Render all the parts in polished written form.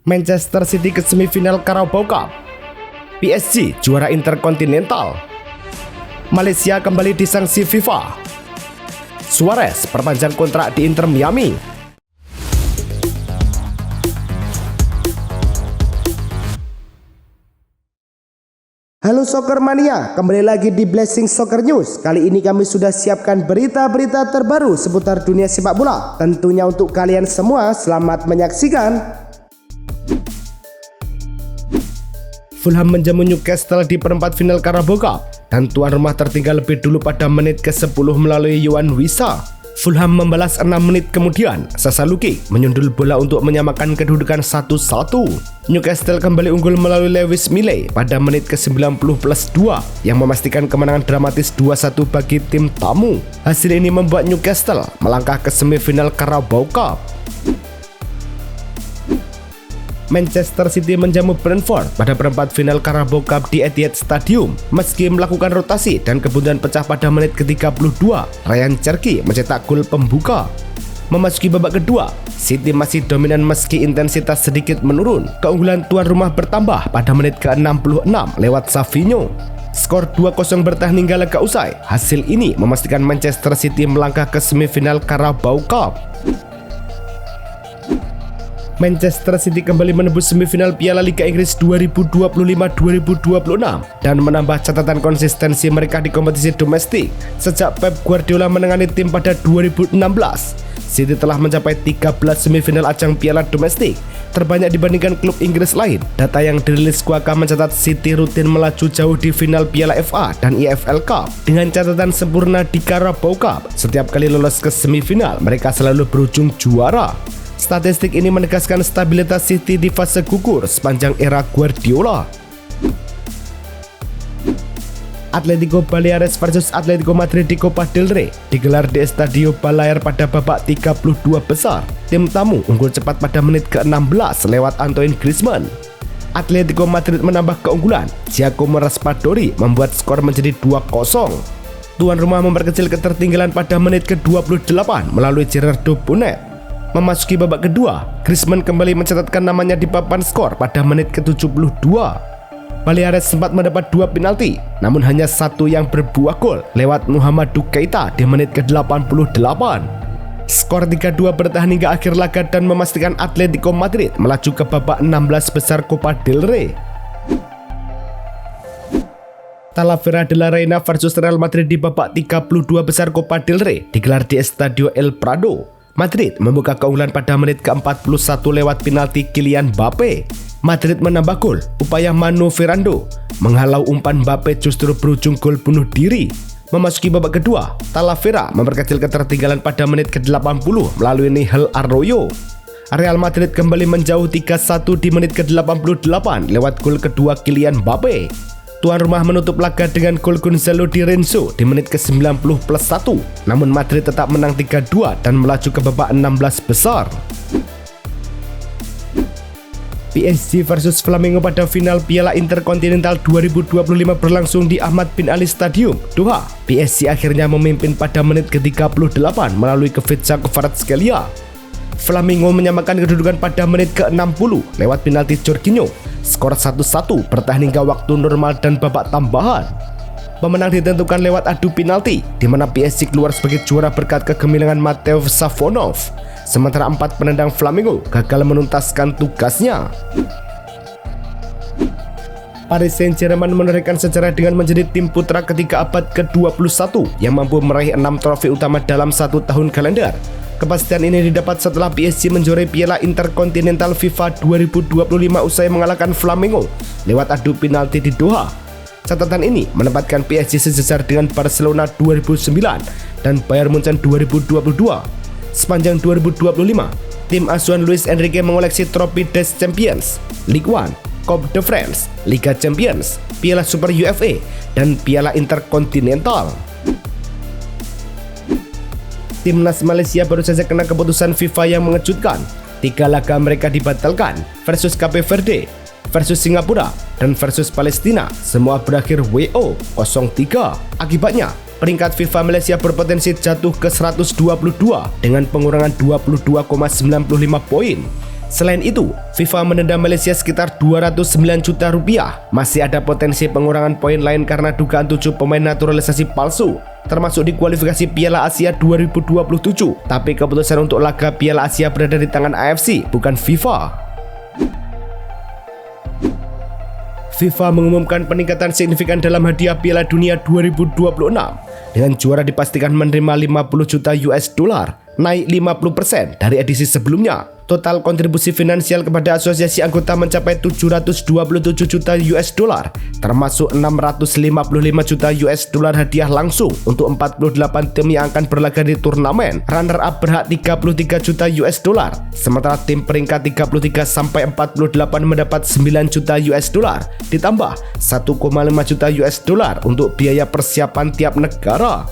Manchester City ke semifinal Carabao Cup. PSG juara Interkontinental. Malaysia kembali disanksi FIFA. Suarez perpanjang kontrak di Inter Miami. Halo Soccer Mania, kembali lagi di Blessing Soccer News. Kali ini kami sudah siapkan berita-berita terbaru seputar dunia sepak bola. Tentunya untuk kalian semua, selamat menyaksikan. Fulham menjamu Newcastle di perempat final Carabao Cup, dan tuan rumah tertinggal lebih dulu pada menit ke-10 melalui Yohan Wissa. Fulham membalas 6 menit kemudian. Sasaluki menyundul bola untuk menyamakan kedudukan 1-1. Newcastle kembali unggul melalui Lewis Miley pada menit ke-90+2 yang memastikan kemenangan dramatis 2-1 bagi tim tamu. Hasil ini membuat Newcastle melangkah ke semifinal Carabao Cup. Manchester City menjamu Brentford pada perempat final Carabao Cup di Etihad Stadium. Meski melakukan rotasi dan kemudian pecah pada menit ke-32, Ryan Cherki mencetak gol pembuka. Memasuki babak kedua, City masih dominan meski intensitas sedikit menurun. Keunggulan tuan rumah bertambah pada menit ke-66 lewat Savinho. Skor 2-0 bertahan hingga laga usai. Hasil ini memastikan Manchester City melangkah ke semifinal Carabao Cup. Manchester City kembali menembus semifinal Piala Liga Inggris 2025-2026 dan menambah catatan konsistensi mereka di kompetisi domestik. Sejak Pep Guardiola menangani tim pada 2016, City telah mencapai 13 semifinal ajang piala domestik, terbanyak dibandingkan klub Inggris lain. Data yang dirilis Quaka mencatat City rutin melaju jauh di final Piala FA dan EFL Cup dengan catatan sempurna di Carabao Cup. Setiap kali lolos ke semifinal, mereka selalu berujung juara. Statistik ini menegaskan stabilitas City di fase gugur sepanjang era Guardiola. Atletico Baleares versus Atletico Madrid di Copa del Rey digelar di Estadio Balaer pada babak 32 besar. Tim tamu unggul cepat pada menit ke-16 lewat Antoine Griezmann. Atletico Madrid menambah keunggulan. Giacomo Raspadori membuat skor menjadi 2-0. Tuan rumah memperkecil ketertinggalan pada menit ke-28 melalui Gerardo Bonet. Memasuki babak kedua, Griezmann kembali mencatatkan namanya di papan skor pada menit ke-72. Baleares sempat mendapat 2 penalti, namun hanya satu yang berbuah gol lewat Muhammadu Keita di menit ke-88. Skor 3-2 bertahan hingga akhir laga dan memastikan Atletico Madrid melaju ke babak 16 besar Copa del Rey. Talavera de la Reina versus Real Madrid di babak 32 besar Copa del Rey digelar di Estadio El Prado. Madrid membuka keunggulan pada menit ke-41 lewat penalti Kylian Mbappe. Madrid menambah gol. Upaya Manu Ferrando menghalau umpan Mbappe justru berujung gol bunuh diri. Memasuki babak kedua, Talavera memperkecil ketertinggalan pada menit ke-80 melalui Nigel Arroyo. Real Madrid kembali menjauh 3-1 di menit ke-88 lewat gol kedua Kylian Mbappe. Tuan rumah menutup laga dengan gol Gonzalo Di Renzo di menit ke-90+1. Namun Madrid tetap menang 3-2 dan melaju ke babak 16 besar. PSG versus Flamengo pada final Piala Interkontinental 2025 berlangsung di Ahmad bin Ali Stadium, Doha. PSG akhirnya memimpin pada menit ke-38 melalui Kvicha Kvaratskhelia. Flamengo menyamakan kedudukan pada menit ke-60 lewat penalti Jorginho. Skor 1-1 bertahan hingga waktu normal dan babak tambahan. Pemenang ditentukan lewat adu penalti, di mana PSG keluar sebagai juara berkat kegemilangan Mateo Savonov. Sementara 4 penendang Flamengo gagal menuntaskan tugasnya. Paris Saint-Germain menorehkan sejarah dengan menjadi tim putra ketiga abad ke-21 yang mampu meraih 6 trofi utama dalam 1 tahun kalender. Kepastian ini didapat setelah PSG menjuarai Piala Interkontinental FIFA 2025 usai mengalahkan Flamengo lewat adu penalti di Doha. Catatan ini menempatkan PSG sejajar dengan Barcelona 2009 dan Bayern Munchen 2022. Sepanjang 2025, tim asuhan Luis Enrique mengoleksi trofi des Champions, Ligue 1, Coupe de France, Liga Champions, Piala Super UEFA, dan Piala Interkontinental. Timnas Malaysia baru saja kena keputusan FIFA yang mengejutkan. 3 laga mereka dibatalkan versus Cape Verde, versus Singapura, dan versus Palestina. Semua berakhir WO 0-3. Akibatnya, peringkat FIFA Malaysia berpotensi jatuh ke 122 dengan pengurangan 22,95 poin. Selain itu, FIFA mendenda Malaysia sekitar 209 juta rupiah. Masih ada potensi pengurangan poin lain karena dugaan 7 pemain naturalisasi palsu, termasuk di kualifikasi Piala Asia 2027. Tapi keputusan untuk laga Piala Asia berada di tangan AFC, bukan FIFA. FIFA mengumumkan peningkatan signifikan dalam hadiah Piala Dunia 2026 dengan juara dipastikan menerima 50 juta US dollar, naik 50% dari edisi sebelumnya. Total kontribusi finansial kepada asosiasi anggota mencapai 727 juta US dollar, termasuk 655 juta US dollar hadiah langsung untuk 48 tim yang akan berlaga di turnamen. Runner up berhak 33 juta US dollar, sementara tim peringkat 33 sampai 48 mendapat 9 juta US dollar, ditambah 1,5 juta US dollar untuk biaya persiapan tiap negara.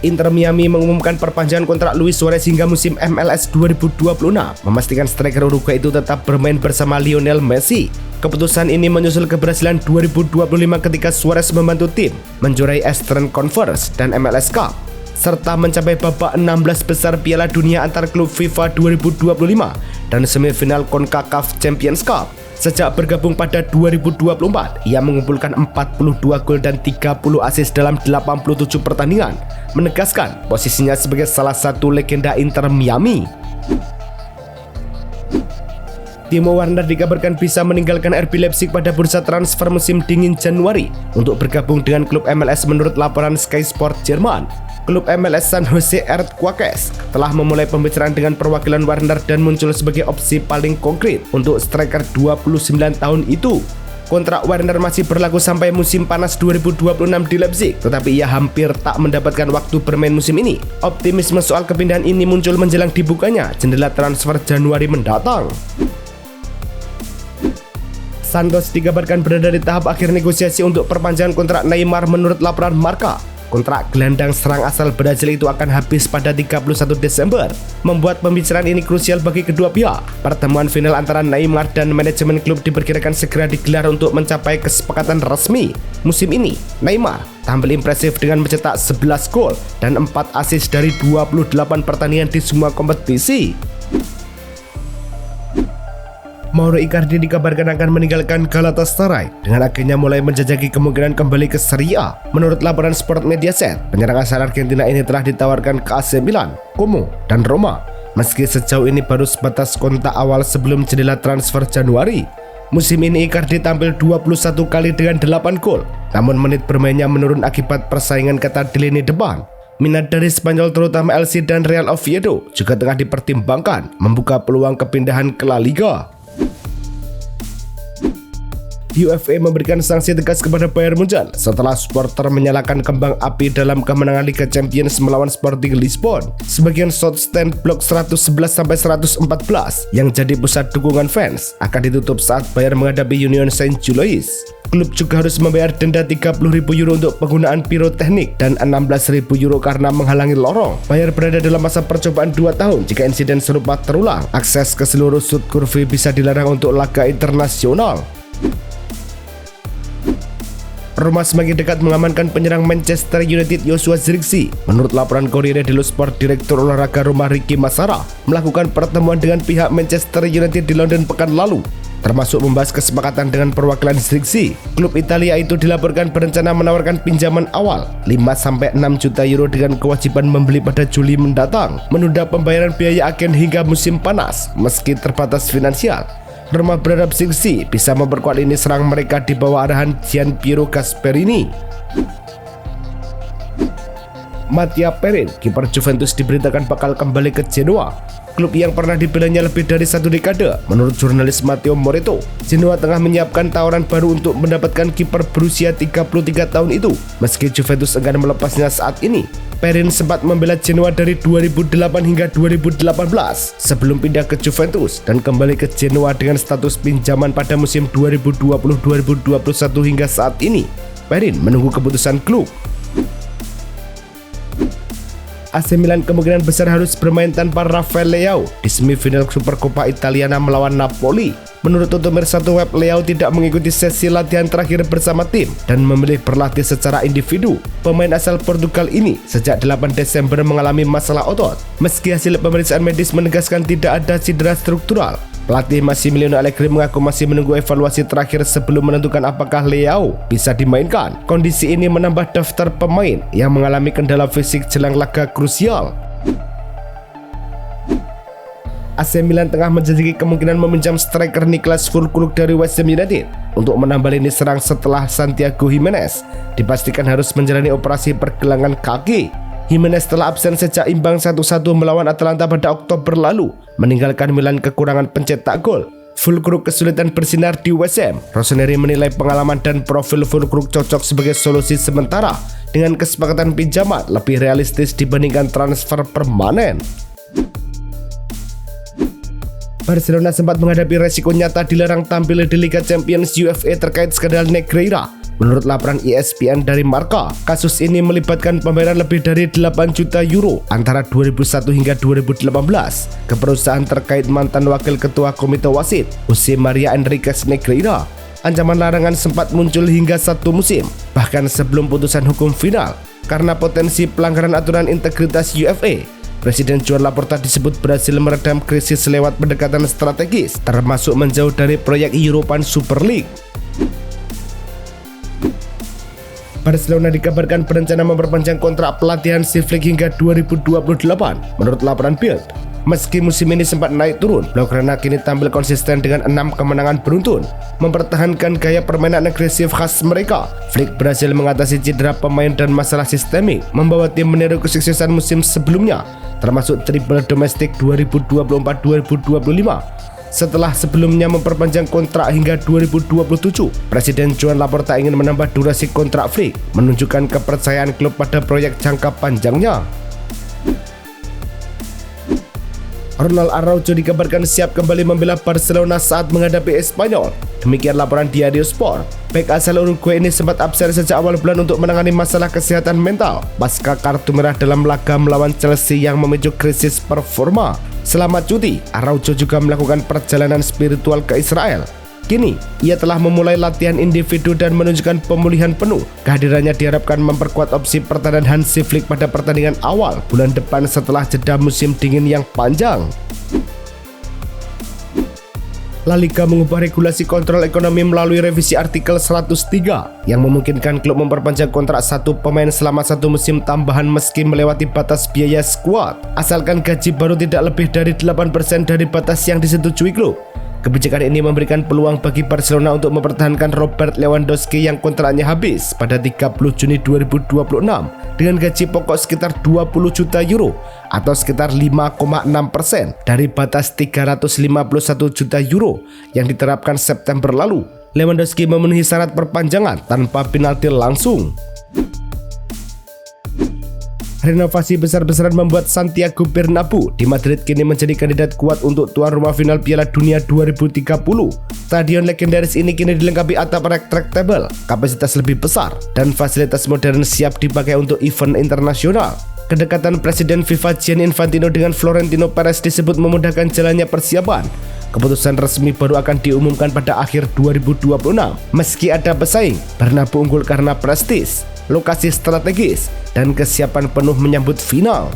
Inter Miami mengumumkan perpanjangan kontrak Luis Suarez hingga musim MLS 2026, memastikan striker Uruguay itu tetap bermain bersama Lionel Messi. Keputusan ini menyusul keberhasilan 2025 ketika Suarez membantu tim menjuarai Eastern Conference dan MLS Cup, serta mencapai babak 16 besar Piala Dunia antar klub FIFA 2025 dan semifinal CONCACAF Champions Cup. Sejak bergabung pada 2024, ia mengumpulkan 42 gol dan 30 assist dalam 87 pertandingan, menegaskan posisinya sebagai salah satu legenda Inter Miami. Timo Werner dikabarkan bisa meninggalkan RB Leipzig pada bursa transfer musim dingin Januari untuk bergabung dengan klub MLS menurut laporan Sky Sport Jerman. Klub MLS San Jose Earthquakes telah memulai pembicaraan dengan perwakilan Werner dan muncul sebagai opsi paling konkret untuk striker 29 tahun itu. Kontrak Werner masih berlaku sampai musim panas 2026 di Leipzig, tetapi ia hampir tak mendapatkan waktu bermain musim ini. Optimisme soal kepindahan ini muncul menjelang dibukanya jendela transfer Januari mendatang. Santos dikabarkan berada di tahap akhir negosiasi untuk perpanjangan kontrak Neymar menurut laporan Marca. Kontrak gelandang serang asal Brazil itu akan habis pada 31 Desember, membuat pembicaraan ini krusial bagi kedua pihak. Pertemuan final antara Neymar dan manajemen klub diperkirakan segera digelar untuk mencapai kesepakatan resmi. Musim ini, Neymar tampil impresif dengan mencetak 11 gol dan 4 assist dari 28 pertandingan di semua kompetisi. Mauro Icardi dikabarkan akan meninggalkan Galatasaray dengan akhirnya mulai menjajaki kemungkinan kembali ke Serie A. Menurut laporan Sport Mediaset, penyerang asal Argentina ini telah ditawarkan ke AC Milan, Como, dan Roma. Meski sejauh ini baru sebatas kontak awal sebelum jendela transfer Januari. Musim ini Icardi tampil 21 kali dengan 8 gol, namun menit bermainnya menurun akibat persaingan ketat di lini depan. Minat dari Spanyol terutama LC dan Real Oviedo juga tengah dipertimbangkan membuka peluang kepindahan ke La Liga. UEFA memberikan sanksi tegas kepada Bayern Munchen setelah supporter menyalakan kembang api dalam kemenangan Liga Champions melawan Sporting Lisbon. Sebagian Southstand blok 111-114 yang jadi pusat dukungan fans akan ditutup saat Bayern menghadapi Union Saint-Gilloise. Klub juga harus membayar denda 30.000 euro untuk penggunaan piroteknik dan 16.000 euro karena menghalangi lorong. Bayern berada dalam masa percobaan 2 tahun jika insiden serupa terulang. Akses ke seluruh sud kurvi bisa dilarang untuk laga internasional. Roma semakin dekat mengamankan penyerang Manchester United Joshua Zirkzee. Menurut laporan Corriere dello Sport, Direktur Olahraga Roma Ricky Massara melakukan pertemuan dengan pihak Manchester United di London pekan lalu, termasuk membahas kesepakatan dengan perwakilan Zirkzee. Klub Italia itu dilaporkan berencana menawarkan pinjaman awal 5-6 juta euro dengan kewajiban membeli pada Juli mendatang, menunda pembayaran biaya agen hingga musim panas. Meski terbatas finansial, Roma berharap Zirkzee bisa memperkuat lini serang mereka di bawah arahan Gianpiero Gasperini. Mattia Perin, kiper Juventus, diberitakan bakal kembali ke Genoa, klub yang pernah dibelanya lebih dari 1 dekade. Menurut jurnalis Matteo Moretto, Genoa tengah menyiapkan tawaran baru untuk mendapatkan kiper berusia 33 tahun itu, meski Juventus enggan melepasnya saat ini. Perin sempat membela Genoa dari 2008 hingga 2018 sebelum pindah ke Juventus dan kembali ke Genoa dengan status pinjaman pada musim 2020-2021 hingga saat ini. Perin menunggu keputusan klub. AC Milan kemungkinan besar harus bermain tanpa Rafael Leao di semifinal Supercoppa Italiana melawan Napoli. Menurut Tutumir satu web, Leao tidak mengikuti sesi latihan terakhir bersama tim dan memilih berlatih secara individu. Pemain asal Portugal ini sejak 8 Desember mengalami masalah otot. Meski hasil pemeriksaan medis menegaskan tidak ada cedera struktural, pelatih Massimiliano Allegri mengaku masih menunggu evaluasi terakhir sebelum menentukan apakah Leao bisa dimainkan. Kondisi ini menambah daftar pemain yang mengalami kendala fisik jelang laga krusial. AC Milan tengah menjajaki kemungkinan meminjam striker Niklas Füllkrug dari West Ham United untuk menambah lini serang setelah Santiago Gimenez dipastikan harus menjalani operasi pergelangan kaki. Gimenez telah absen sejak imbang 1-1 melawan Atalanta pada Oktober lalu, meninggalkan Milan kekurangan pencetak gol. Füllkrug kesulitan bersinar di West Ham. Rossoneri menilai pengalaman dan profil Füllkrug cocok sebagai solusi sementara dengan kesepakatan pinjaman lebih realistis dibandingkan transfer permanen. Barcelona sempat menghadapi resiko nyata dilarang tampil di Liga Champions UEFA terkait skandal Negreira. Menurut laporan ESPN dari Marca, kasus ini melibatkan pembayaran lebih dari 8 juta euro antara 2001 hingga 2018 ke perusahaan terkait mantan wakil ketua komite wasit, Jose Maria Enriquez Negreira. Ancaman larangan sempat muncul hingga 1 musim, bahkan sebelum putusan hukum final, karena potensi pelanggaran aturan integritas UEFA. Presiden Joan Laporta disebut berhasil meredam krisis lewat pendekatan strategis, termasuk menjauh dari proyek European Super League. Barcelona dikabarkan berencana memperpanjang kontrak pelatihan si Flick hingga 2028, menurut laporan Bild. Meski musim ini sempat naik turun, Blaugrana kini tampil konsisten dengan 6 kemenangan beruntun, mempertahankan gaya permainan agresif khas mereka. Flick berhasil mengatasi cedera pemain dan masalah sistemik, membawa tim meniru kesuksesan musim sebelumnya, termasuk triple domestik 2024-2025. Setelah sebelumnya memperpanjang kontrak hingga 2027, Presiden Joan Laporta ingin menambah durasi kontrak Flick, menunjukkan kepercayaan klub pada proyek jangka panjangnya. Ronald Araujo dikabarkan siap kembali membela Barcelona saat menghadapi Espanyol. Demikian laporan Diario Sport. Bek asal Uruguay ini sempat absen sejak awal bulan untuk menangani masalah kesehatan mental pasca kartu merah dalam laga melawan Chelsea yang memicu krisis performa. Selama cuti, Araujo juga melakukan perjalanan spiritual ke Israel. Kini, ia telah memulai latihan individu dan menunjukkan pemulihan penuh. Kehadirannya diharapkan memperkuat opsi pertahanan Hansi Flick pada pertandingan awal bulan depan setelah jeda musim dingin yang panjang. La Liga mengubah regulasi kontrol ekonomi melalui revisi artikel 103 yang memungkinkan klub memperpanjang kontrak satu pemain selama 1 musim tambahan meski melewati batas biaya skuad, asalkan gaji baru tidak lebih dari 8% dari batas yang disetujui klub. Kebijakan ini memberikan peluang bagi Barcelona untuk mempertahankan Robert Lewandowski yang kontraknya habis pada 30 Juni 2026 dengan gaji pokok sekitar 20 juta euro atau sekitar 5,6% dari batas 351 juta euro yang diterapkan September lalu. Lewandowski memenuhi syarat perpanjangan tanpa penalti langsung. Renovasi besar-besaran membuat Santiago Bernabeu di Madrid kini menjadi kandidat kuat untuk tuan rumah final Piala Dunia 2030. Stadion legendaris ini kini dilengkapi atap retractable, kapasitas lebih besar, dan fasilitas modern siap dipakai untuk event internasional. Kedekatan Presiden FIFA Gianni Infantino dengan Florentino Perez disebut memudahkan jalannya persiapan. Keputusan resmi baru akan diumumkan pada akhir 2026. Meski ada pesaing, Bernabeu unggul karena prestis, lokasi strategis, dan kesiapan penuh menyambut final.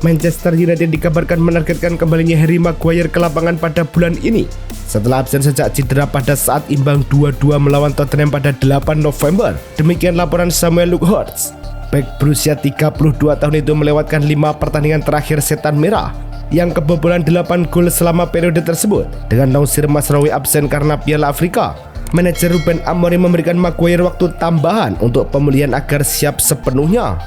Manchester United dikabarkan menargetkan kembalinya Harry Maguire ke lapangan pada bulan ini setelah absen sejak cedera pada saat imbang 2-2 melawan Tottenham pada 8 November. Demikian laporan Samuel Lughorst. Bek berusia 32 tahun itu melewatkan 5 pertandingan terakhir setan merah yang kebobolan 8 gol selama periode tersebut dengan Nausir Mazraoui absen karena Piala Afrika. Manajer Ruben Amorim memberikan Maguire waktu tambahan untuk pemulihan agar siap sepenuhnya.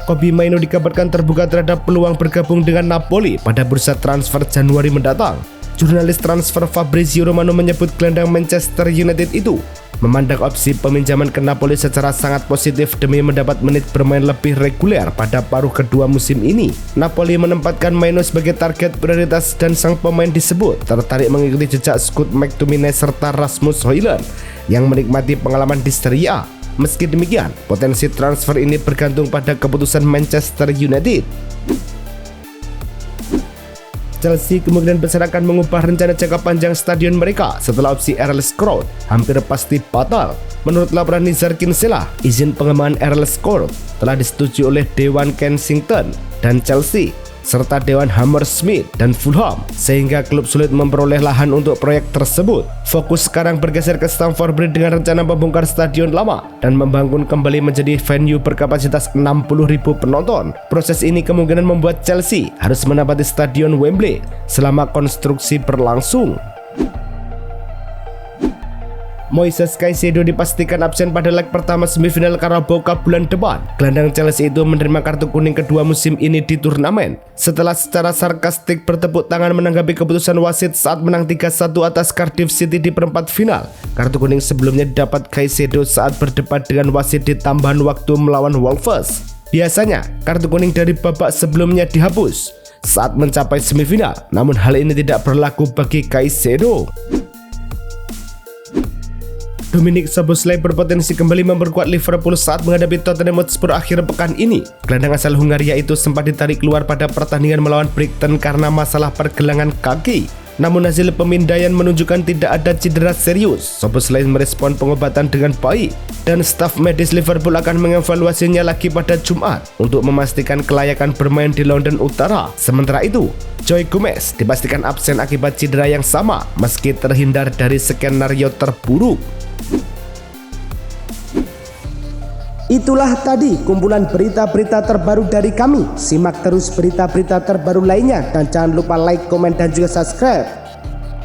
Kobbie Mainoo dikabarkan terbuka terhadap peluang bergabung dengan Napoli pada bursa transfer Januari mendatang. Jurnalis transfer Fabrizio Romano menyebut gelandang Manchester United itu memandang opsi peminjaman ke Napoli secara sangat positif demi mendapat menit bermain lebih reguler pada paruh kedua musim ini. Napoli menempatkan Mainoo sebagai target prioritas dan sang pemain disebut tertarik mengikuti jejak Scout McTominay serta Rasmus Højlund yang menikmati pengalaman di Serie A. Meski demikian, potensi transfer ini bergantung pada keputusan Manchester United. Chelsea kemungkinan besar akan mengubah rencana jangka panjang stadion mereka setelah opsi Erling Road hampir pasti batal. Menurut laporan Nizar Kinsella, izin pengembangan Erling Road telah disetujui oleh Dewan Kensington dan Chelsea serta Dewan Hammersmith dan Fulham, sehingga klub sulit memperoleh lahan untuk proyek tersebut. Fokus sekarang bergeser ke Stamford Bridge dengan rencana membongkar stadion lama dan membangun kembali menjadi venue berkapasitas 60.000 penonton. Proses ini kemungkinan membuat Chelsea harus menempati stadion Wembley selama konstruksi berlangsung. Moises Caicedo dipastikan absen pada leg pertama semifinal Carabao Cup bulan depan. Gelandang Chelsea itu menerima kartu kuning kedua musim ini di turnamen setelah secara sarkastik bertepuk tangan menanggapi keputusan wasit saat menang 3-1 atas Cardiff City di perempat final. Kartu kuning sebelumnya didapat Caicedo saat berdebat dengan wasit di tambahan waktu melawan Wolves. Biasanya, kartu kuning dari babak sebelumnya dihapus saat mencapai semifinal, namun hal ini tidak berlaku bagi Caicedo. Dominic Szoboszlai berpotensi kembali memperkuat Liverpool saat menghadapi Tottenham Hotspur akhir pekan ini. Gelandang asal Hungaria itu sempat ditarik keluar pada pertandingan melawan Brighton karena masalah pergelangan kaki. Namun hasil pemindaian menunjukkan tidak ada cedera serius. Szoboszlai merespon pengobatan dengan baik dan staf medis Liverpool akan mengevaluasinya lagi pada Jumat untuk memastikan kelayakan bermain di London Utara. Sementara itu, Joe Gomez dipastikan absen akibat cedera yang sama meski terhindar dari skenario terburuk. Itulah tadi kumpulan berita-berita terbaru dari kami. Simak terus berita-berita terbaru lainnya dan jangan lupa like, komen, dan juga subscribe.